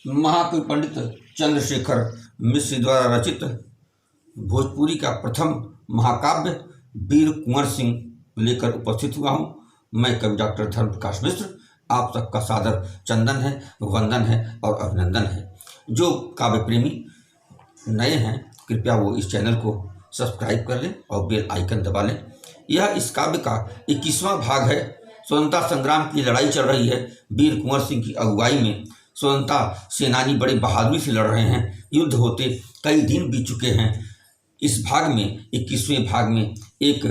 महाकवि पंडित चंद्रशेखर मिश्र द्वारा रचित भोजपुरी का प्रथम महाकाव्य वीर कुंवर सिंह लेकर उपस्थित हुआ हूँ। मैं कवि डॉक्टर धर्म प्रकाश मिश्र, आप सबका सादर चंदन है, वंदन है और अभिनंदन है। जो काव्य प्रेमी नए हैं कृपया वो इस चैनल को सब्सक्राइब कर लें और बेल आइकन दबा लें। यह इस काव्य का 21वां भाग है। स्वतंत्रता संग्राम की लड़ाई चल रही है। वीर कुंवर सिंह की अगुवाई में स्वतंत्रता सेनानी बड़ी बहादुरी से लड़ रहे हैं। युद्ध होते कई दिन बीत चुके हैं। इस भाग में 21वें भाग में एक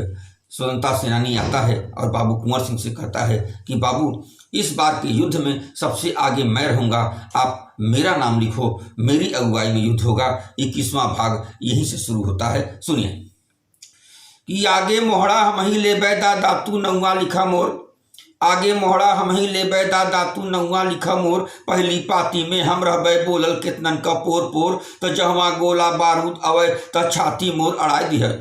स्वतंत्रता सेनानी आता है और बाबू कुंवर सिंह से कहता है कि बाबू, इस बार के युद्ध में सबसे आगे मैं रहूँगा, आप मेरा नाम लिखो, मेरी अगुवाई में युद्ध होगा। 21वां भाग यहीं से शुरू होता है। सुनिए कि आगे मोहड़ा हम ही ले बैदा दातू नौवा लिखा मोर, आगे मोहड़ा हम ही ले बैदा दातू नौवा लिखा मोर, पहली पाती में हम रहबे बोलल कितनन का पोर पोर, तो जहवा गोला बारूद आवे त छाती मोर अड़ाई दिह,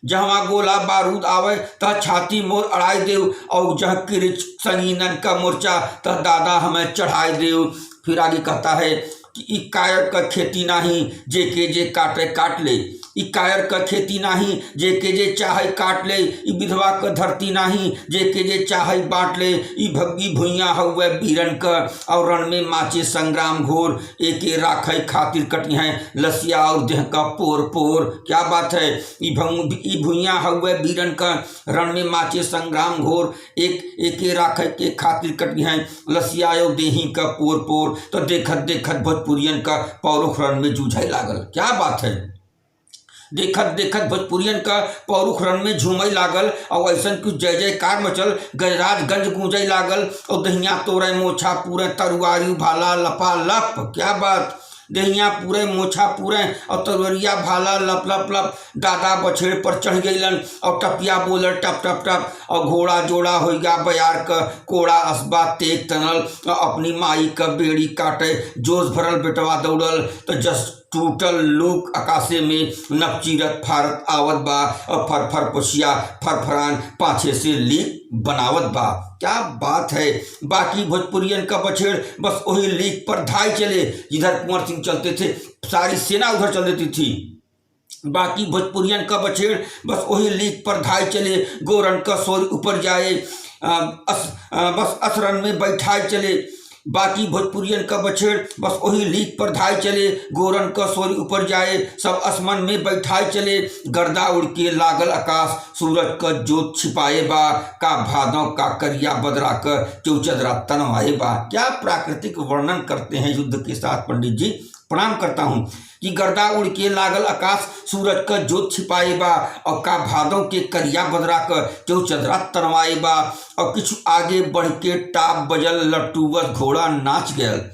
जहवा गोला बारूद आवे त छाती मोर अड़ाई देव, और जह किरिच संगीनन का मोर्चा त दादा हमें चढ़ाई देव। फिर आगे कहता है कि ई कायर का खेती नाही जे काटे काट ले, ई कायर का खेती नाही जे चाहे काट ले, ई विधवा का धरती नाही जे चाहे बांट ले, ई भग्गी भुइया हउए बीरन का और रण में माचे संग्राम घोर, एके राखे खातिर कटी हैं लसिया और देह का पोर पोर। क्या बात है। ई भुइया हउए बीरन का रण में माचे संग्राम घोर, एके राखे के खातिर कटी हैं लसिया और देही का पोर पोर। तो देखत देखत भोजपुरियन का पौरुख रण में जूझे लागल। क्या बात है। देखत देखत भोजपुरियन का पौरुख रण में झूमई लागल और ऐसा कुछ जय जयकार मचल, गजराजगंज गूंजई लागल और दहिया तोरे मोछा पूरे तरुआरी भाला लपा लप। क्या बात। दहिया पूरे मोछा पूरे और तरुआरिया भाला लप लप लप। दादा बछेड़ पर चढ़ गईलन और टपिया बोलर टप टप टप, और घोड़ा जोड़ा होइगा बयार का कोड़ा असबा तेज तनल, और अपनी माई का बेड़ी काटे जोश भरल बेटवा दौड़ल, तो जस टूटल लूक आकाशे में नपचीरत फारत आवत बा, और फर फर पुछिया फरफरान पाछे से लीक बनावत बा। क्या बात है। बाकी भोजपुरियन का बछेड़ बस वही लीक पर धाई चले, जिधर कुंवर सिंह चलते थे सारी सेना उधर चल देती थी। बाकी भोजपुरियन का बछेड़ बस वही लीक पर धाई चले, गोरन का सोर ऊपर जाए बस असरन में बैठाए चले। बाकी भोजपुरियन का बछेड़ बस वही लीक पर धाई चले, गोरन का सोरी ऊपर जाए सब आसमान में बैठाए चले। गर्दा उड़ के लागल आकाश सूरज का जोत छिपाए बा, का भादों का करिया बदरा का चौचदरा तनवाए बा। क्या प्राकृतिक वर्णन करते हैं युद्ध के साथ पंडित जी। प्रणाम करता हूँ कि गर्दा उड़ के लागल आकाश सूरज का जोत छिपाए बा, और का भादों के करिया बदरा का चौचदरा तनवाए बा, और कुछ आगे बढ़ के टाप बजल लट्टूवत घोड़ा नाच गयल,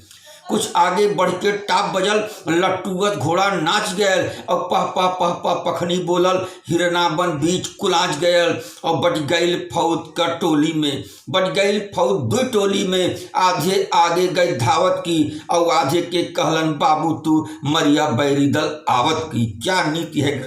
कुछ आगे बढ़ के टाप बजल लट्टूवत घोड़ा नाच गयल, और पह पह पह पह पखनी बोलल हिरना बन बीच कुलाच गयल, और बट गईल फौज का टोली में, बट गईल फौज दो टोली में, आधे आगे गए धावत की, और आधे के कहलन बाबू तू मरिया बैरी दल आवत की। क्या नीति है।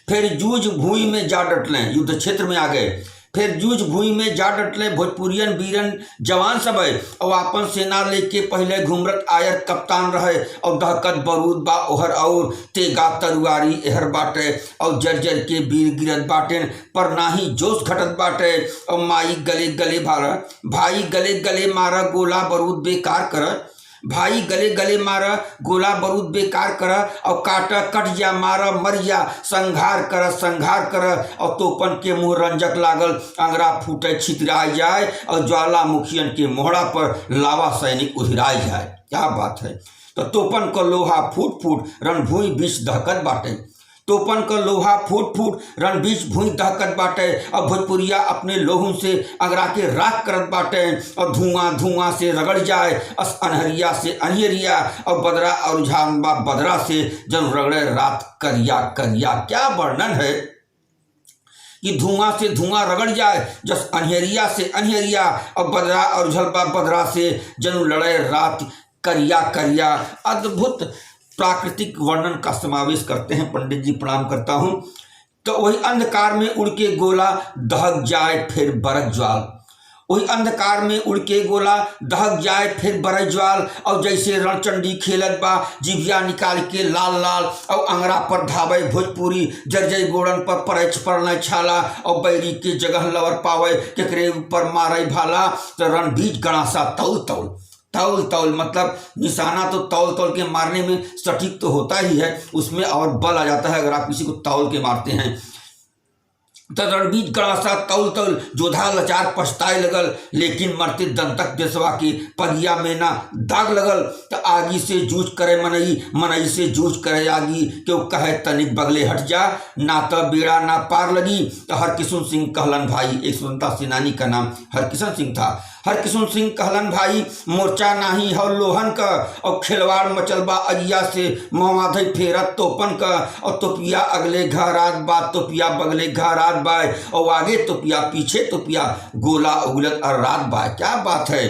फिर जूझ भूमि में जा डटले, युद्ध क्षेत्र में आ गए। फिर जूझ भूमि में जा डटले भोजपुरियन बीरन जवान सब है, और आपन सेना लेके पहले घुमरत आयत कप्तान रहे, और दहकत बरूद बा ओहर और तेगा तरुआरी एहर बाटे, और जर्जर के वीर गिरत बाटेन पर नाही जोश घटत बाटे, और माई गले गले मारा भाई गले गले मारा गोला बरूद बेकार कर, भाई गले गले मारा गोला बरूद बेकार कर, और काटा कट जा मारा मरिया संघार कर, और तोपन के मुँह रंजक लागल अंगरा फूटे छितराई जाए, और ज्वालामुखियन के मोहड़ा पर लावा सैनिक उधिराई जाए। क्या बात है। तो तोपन का लोहा फूट फूट रणभूमि बीच दहकत बाटे, तोपन का लोहा फूट फूट रण बीच भूमि दहकत बाटे, और भोजपुरिया अपने लोहू से अगरा के राख करत बाटे, और धुआं धुआं से रगड़ जाए अस अनहरिया से अनहरिया, और बदरा और झांबा बदरा से जन रगड़े रात करिया करिया। क्या वर्णन है कि धुआं से धुआं रगड़ जाए जस अनहरिया से अनहरिया, और बदरा और झलबा बदरा से जन लड़े रात करिया करिया। अद्भुत प्राकृतिक वर्णन का समावेश करते हैं पंडित जी। प्रणाम करता हूँ। तो वही अंधकार में उड़ के गोला दहक जाए फिर बरक ज्वाल, वही अंधकार में उड़ के गोला दहक जाए फिर बरई ज्वाल। और जैसे रणचंडी खेलत बा जिभिया निकाल के लाल लाल। और अंगरा पर धावे भोजपुरी जर्जय गोड़न पर परछ पर छाला। और बैरी के जगह लवर पावे केकरे ऊपर मारे भाला। तो रणबीज गणासा तौल तौल तौल तौल मतलब निशाना तो तौल तौल के मारने में सटीक तो होता ही है, उसमें और बल आ जाता है अगर आप किसी को तौल के मारते हैं। तो रणबीज गणासा तौल तौल जोधा लाचार पछताए लगल। लेकिन मरते दंतक देशवा के पगिया में ना दाग लगल। तो आगी से जूझ करे मनई, मनई से जूझ करे आगी। क्यों कहे तनिक बगले हट जा, ना तो बेड़ा ना पार लगी। तो हरकिशन सिंह कहलन भाई, एक स्वतंत्रता सेनानी का नाम हरकिशन सिंह था। हरकिशन सिंह कहलन भाई मोर्चा नाही हो लोहन का। और खिलवाड़ मचलबा अगिया से मोहमाधई फेरत तोपन का। और तोपिया अगले घरात बा, तोपिया बगले घरात बाय। और आगे तोपिया पीछे तोपिया, गोला उगलत और रात बा। क्या बात है।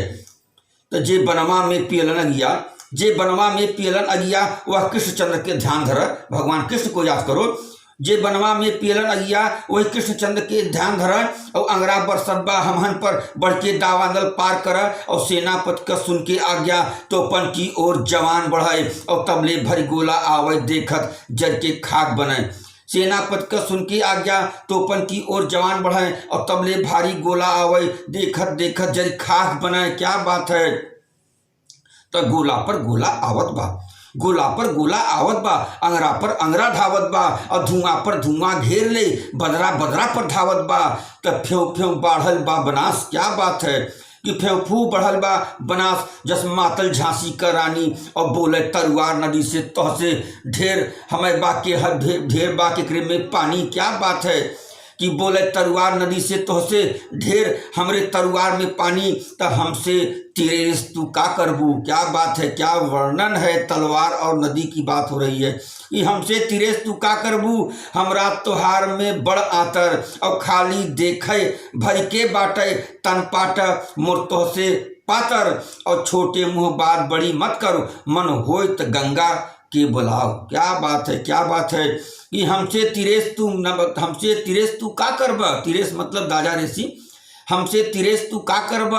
तो जे बनवा में पियलन अगिया, जे बनवा में पियलन अगिया वह कृष्णचंद्र के ध्यान धर। भगवान कृष्ण को याद करो। जे बनवा में पियलन अगिया वही कृष्णचंद्र के ध्यान धर। और अंगरा बरसतबा हमहन पर बढ़ के दावानल पार कर। और सेनापति का सुन के आज्ञा तोपन की ओर जवान बढ़ाए। और तबले भरी गोला आवे देखत जर के खाक बने। सेनापति का सुन के आज्ञा तोपन की ओर जवान बढ़ाए। और तबले भारी गोला आवे देखत देखत जर खाक बने। क्या बात है। तो गोला पर गोला आवत बा, गोला पर गोला आवत बा, अंगरा पर अंगरा धावत बा। और धुआं पर धुआं घेर ले, बदरा बदरा पर धावत बा। तो फ्यों फ्यों बाढ़ल बा बनास। क्या बात है कि फ्यों फू बढ़ल बा बनास जस मातल झांसी का रानी। और बोले तरुआर नदी से तह से ढेर हमें बा के हर ढेर बा के में पानी। क्या बात है कि बोले तरुआर नदी से तोहसे ढेर हमरे तरुआर में पानी। तो हमसे तिरेस तू का करबू। क्या बात है, क्या वर्णन है। तलवार और नदी की बात हो रही है कि हमसे तिरेस तू का करबू। हमरा तोहार में बड़ आतर। और खाली देखे भर के बाटे तन पाट मोर तोहसे पातर। और छोटे मुँह बात बड़ी मत करो, मन होय तो गंगा के बुलाओ। क्या बात है, क्या बात है कि हमसे तिरेस तू का करब। तिरेस मतलब दादा ऋषि। हमसे तिरेस तू का करब,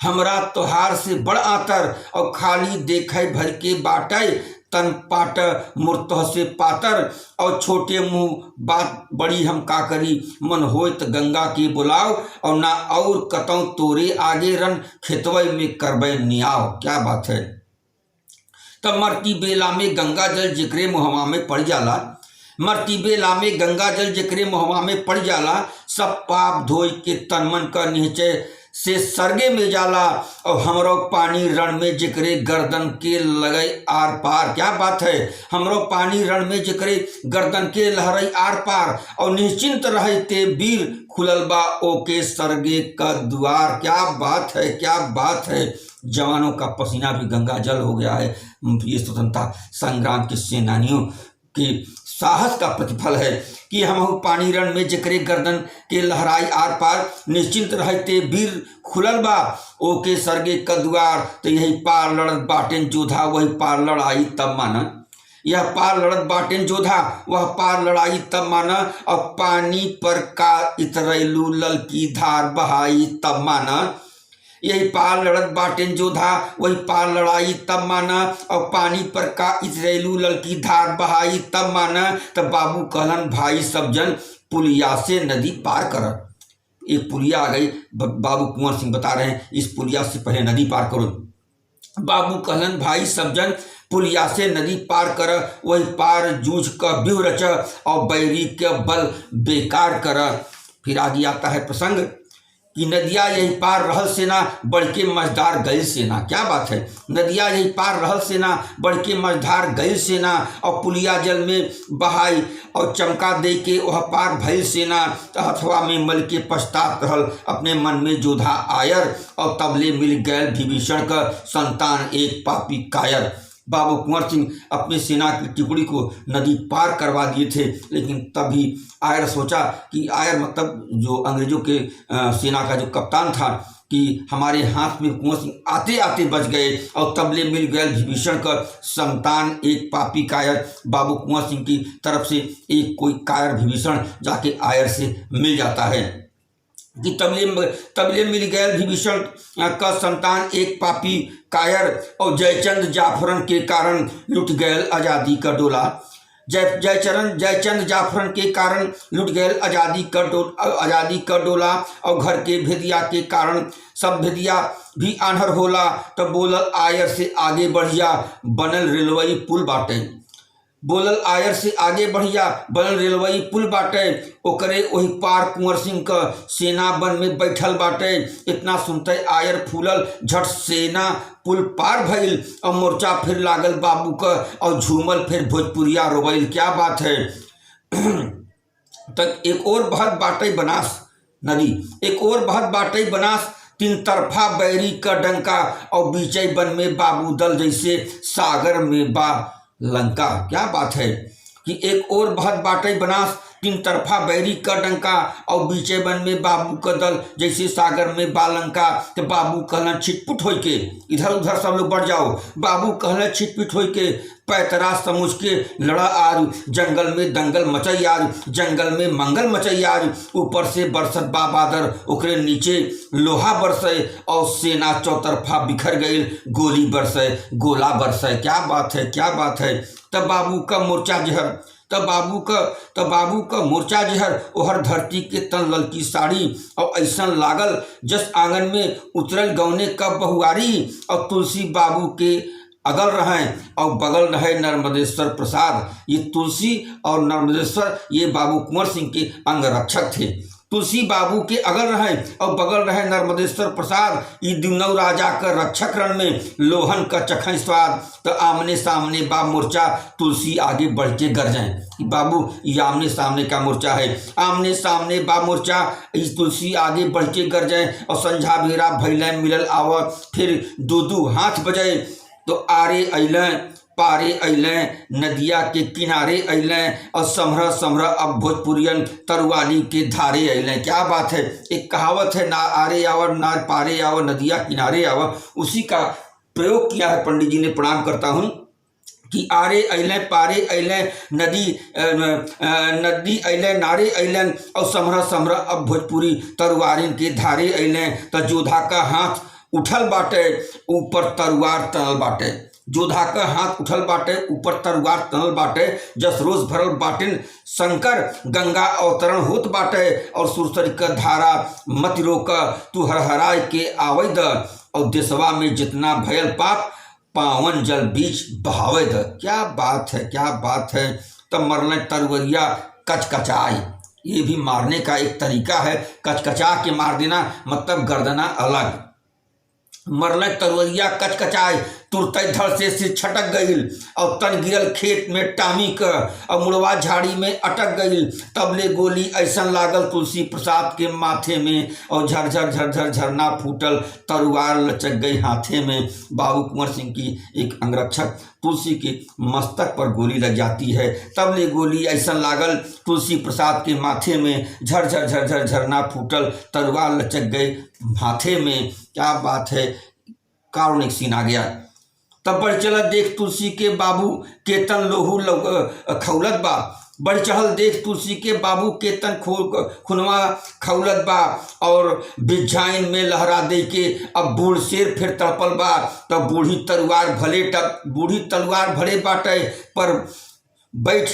हमरा तोहार से बड़ आतर। और खाली देखे भर के बाटे तन पाट मुर्तह से पातर। और छोटे मुँह बात बड़ी हम का करी, मन होय तो गंगा के बुलाओ। और ना और कतौ तोरे आगे रन खेतवई में करबे नियाव। क्या बात है। तब मरती बेला में गंगा जल जिक्रे मुहवा में पड़ जाला। मरती बेला में गंगा जल जिक्रे मुहवा में पड़ जाला। सब पाप धोई के तन मन का नीचे से सरगे में जाला। और हमरो पानी रण में जिक्रे गर्दन के लगे आर पार। क्या बात है। हमरो पानी रण में जिक्रे गर्दन के लहरई आर पार। और निश्चिंत रहे ते वीर खुलल बा ओके सरगे का द्वार। क्या बात है, क्या बात है। जवानों का पसीना भी गंगा जल हो गया है। ये स्वतंत्रता संग्राम के सेनानियों के साहस का प्रतिफल है कि हम पानी रण में जकरे गर्दन के लहराई आर पार। निश्चिंत रहते वीर खुलल बा ओके सरगे कद्वार। तो यही पार लड़त बाटेन जोधा वही पार लड़ाई तब माना। यह पार लड़त बाटेन जोधा वह पार लड़ाई तब माना। और पानी पर का इतरैलू लल की धार बहाई तब माना। यही पार लड़त बाटेन जोधा वही पार लड़ाई तब माना। और पानी पर का इतरैलू लल की धार बहाई तब माना। तब बाबू कहलन भाई सब जन पुलिया से नदी पार कर। एक पुलिया आ गई, बाबू कुंवर सिंह बता रहे हैं इस पुलिया से पहले नदी पार करो। बाबू कहलन भाई सब जन पुलिया से नदी पार कर। वही पार जूझ का व्यूह रच और बैरी के बल बेकार कर। फिर आगे आता है प्रसंग कि नदिया यही पार रहल सेना बढ़ के मझधार गई सेना। क्या बात है। नदिया यही पार रहल सेना बढ़ के मझधार गई सेना। और पुलिया जल में बहाई और चमका दे के वह पार भइल सेना। तो हथवा में मल के पछतात रहल अपने मन में जोधा आयर। और तबले मिल गए विभीषण का संतान एक पापी कायर। बाबू कुंवर सिंह अपनी सेना की टुकड़ी को नदी पार करवा दिए थे। लेकिन तभी आयर सोचा कि आयर मतलब जो अंग्रेजों के सेना का जो कप्तान था कि हमारे हाथ में कुंवर सिंह आते आते बच गए। और तबले मिल गए विभीषण का संतान एक पापी कायर। बाबू कुंवर सिंह की तरफ से एक कोई कायर विभीषण जाके आयर से मिल जाता है। कि तबले मिल गए विभीषण का संतान एक पापी कायर, और जयचंद जाफरन के कारण लुट गए आज़ादी का डोला। जयचंद जाफरन के कारण लुट गए आज़ादी का डोला, और घर के भेदिया के कारण सब भेदिया भी आन्हर होला। तब बोलल आयर से आगे बढ़िया बनल रेलवई पुल बाटे, बोलल आयर से आगे बढ़िया बनल रेलवई पुल बाटे, ओकरे ओही पार कुंवर सिंह का सेना बन में बैठल बाटे। इतना सुनते आयर फूलल, झट सेना पुल पार भइल, और मोर्चा फिर लागल बाबू का, और झूमल फिर भोजपुरिया रोबैल। क्या बात है। तक एक और बहत बाटे बनास नदी, एक और बहत बाटे बनास, तीन तरफा बैरी का डंका, और बीचे बन में बाबू दल जैसे सागर में बा लंका। क्या बात है कि एक और बहुत बाटे बनास, तीन तरफा बैरी का डंका, और बीचे बन में बाबू का दल जैसे सागर में बालंका। तो बाबू कहलन छिटपुट हो के, इधर उधर सब लोग बढ़ जाओ। बाबू कहलन छिटपुट हो के, पैतरा समझ के लड़ा आज, जंगल में दंगल मचई आज, जंगल में मंगल मचई आज। ऊपर से बरसत बा बादर, ओकरे नीचे लोहा बरसे, और सेना चौतरफा बिखर गई, गोली बरसे गोला बरसे। क्या बात है, क्या बात है। तब बाबू का मोर्चा जहर, तब बाबू का मोर्चा जहर, ओहर धरती के तन ललकी साड़ी, और ऐसन लागल जस आंगन में उतरल गौने का बहुआरी। और तुलसी बाबू के अगल रहें, और बगल रहे नर्मदेश्वर प्रसाद। ये तुलसी और नर्मदेश्वर ये बाबू कुंवर सिंह के अंगरक्षक थे। तुलसी बाबू के अगल रहे और बगल रहे नर्मदेश्वर प्रसाद। ये दिनौ राजा का रक्षक रण में लोहन का चखें स्वाद। तो आमने सामने बा मोर्चा, तुलसी आगे बढ़ के गरजें। बाबू ये आमने सामने का मोर्चा है, आमने सामने बा मोर्चा, इस तुलसी आगे बढ़ के गरजें। और संझा बेरा भैलें मिलल आव, फिर दू हाथ बजे। तो आरे अइलें पारे अइलें, नदिया के किनारे अइलें, और समरह समरह अब भोजपुरियन तरुआली के धारे अइलें। क्या बात है। एक कहावत है, ना आरे आवर ना पारे आवर, नदिया किनारे आवर, उसी का प्रयोग किया है पंडित जी ने। प्रणाम करता हूँ कि आरे अइलें पारे अइलें, नदी अइलें नारे अइलें, और समरह समरह अब भोजपुरी तरुआरिन के धारे अइलें। तो जोधा का हाथ उठल बाटे, ऊपर तरुआर तनल बाटे। जोधा का हाथ उठल बाटे, ऊपर तरुआर तनल बाटे। जस रोज भरल बाटिन शंकर, गंगा अवतरण होत बाटे। और सुरसरी का धारा मत रोक, तू हरहराय के आवेद। और देशवा में जितना भयल पाप, पावन जल बीच बहावेद। क्या बात है, क्या बात है। तब मरल तरुवरिया कचकचाई, ये भी मारने का एक तरीका है। कचकचा के मार देना मतलब गर्दना अलग। मरल तरुवरिया कचकचाए, तुरते धड़ से सिर छटक गईल, और तन गिरल खेत में टामी क, और मुड़वा झाड़ी में अटक गईल। तबले गोली ऐसन लागल तुलसी प्रसाद के माथे में, और झरझर झरझर झरना फूटल, तरुआर लचक गई हाथे में। बाबू कुंवर सिंह की एक अंगरक्षक तुलसी के मस्तक पर गोली लग जाती है। तबले गोली ऐसन लागल तुलसी प्रसाद के माथे में, झरझर झरझर झरना फूटल, तरुआर लचक गई हाथे में। क्या बात है। कारुणिक सीन आ गया। तब बढ़ चल देख तुलसी के बाबू के तन लोहू खौलत बा, बढ़ चढ़ल देख तुलसी के बाबू के तन खुनवा खौलत बा। और बिझाइन में लहरा दे के अब बूढ़ शेर फिर तड़पल बा। तब बूढ़ी तलवार भरे बाटे, पर बैठ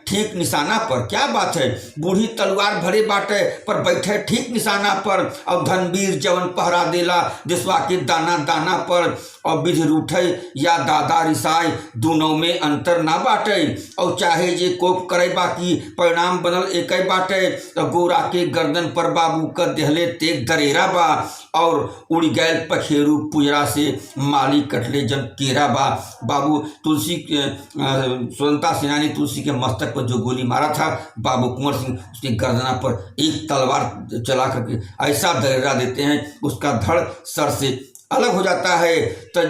ठीक निशाना पर। क्या बात है। बूढ़ी तलवार भरे बाटे, पर बैठे ठीक निशाना पर। और धनवीर जवन पहरा देला देशवा के दाना दाना पर। और विधि रूठे या दादा रिसाई, दोनों में अंतर ना बाटे। और चाहे जे कोप करे बाकी, परिणाम बनल एक बाटे। तो गोरा के गर्दन पर बाबू का देहले तेग दरेरा बा। और उड़ गैल पखेरू पुजरा से, माली कटले जन केरा बा। बाबू तुलसी के स्वतंत्रता सेनानी तुलसी के मस्तक पर जो गोली मारा था, बाबू कुंवर सिंह उसके गर्दना पर एक तलवार चला करके ऐसा दरेरा देते हैं, उसका धड़ सर से अलग हो जाता है। तो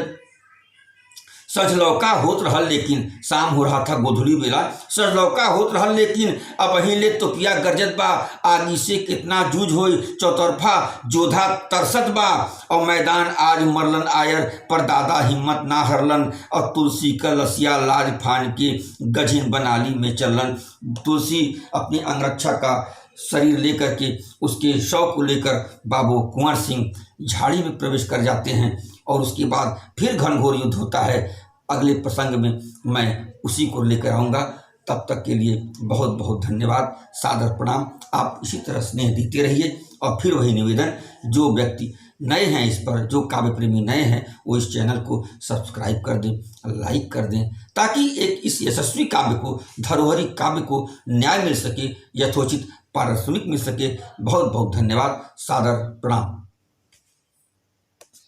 सजलौका होत रहल लेकिन, शाम हो रहा था गोधुली बेला, सजलौका होत रहल लेकिन, अब अहिले तो पिया गरजत बा। आगी से कितना जूझ होई, चौतरफा जोधा तरसत बा। और मैदान आज मरलन आयर, पर दादा हिम्मत ना हरलन। और तुलसी का लसिया लाज फान के, गझिन बनाली में चलन। तुलसी अपनी अंगरक्षा का शरीर लेकर के, उसके शव को लेकर बाबू कुंवर सिंह झाड़ी में प्रवेश कर जाते हैं और उसके बाद फिर घनघोर युद्ध होता है। अगले प्रसंग में मैं उसी को लेकर आऊँगा। तब तक के लिए बहुत बहुत धन्यवाद, सादर प्रणाम। आप इसी तरह स्नेह देते रहिए। और फिर वही निवेदन, जो व्यक्ति नए हैं इस पर, जो काव्य प्रेमी नए हैं, वो इस चैनल को सब्सक्राइब कर दें, लाइक कर दें, ताकि एक इस यशस्वी काव्य को, धरोहरी काव्य को न्याय मिल सके, यथोचित पारिश्रमिक मिल सके। बहुत बहुत धन्यवाद, सादर प्रणाम।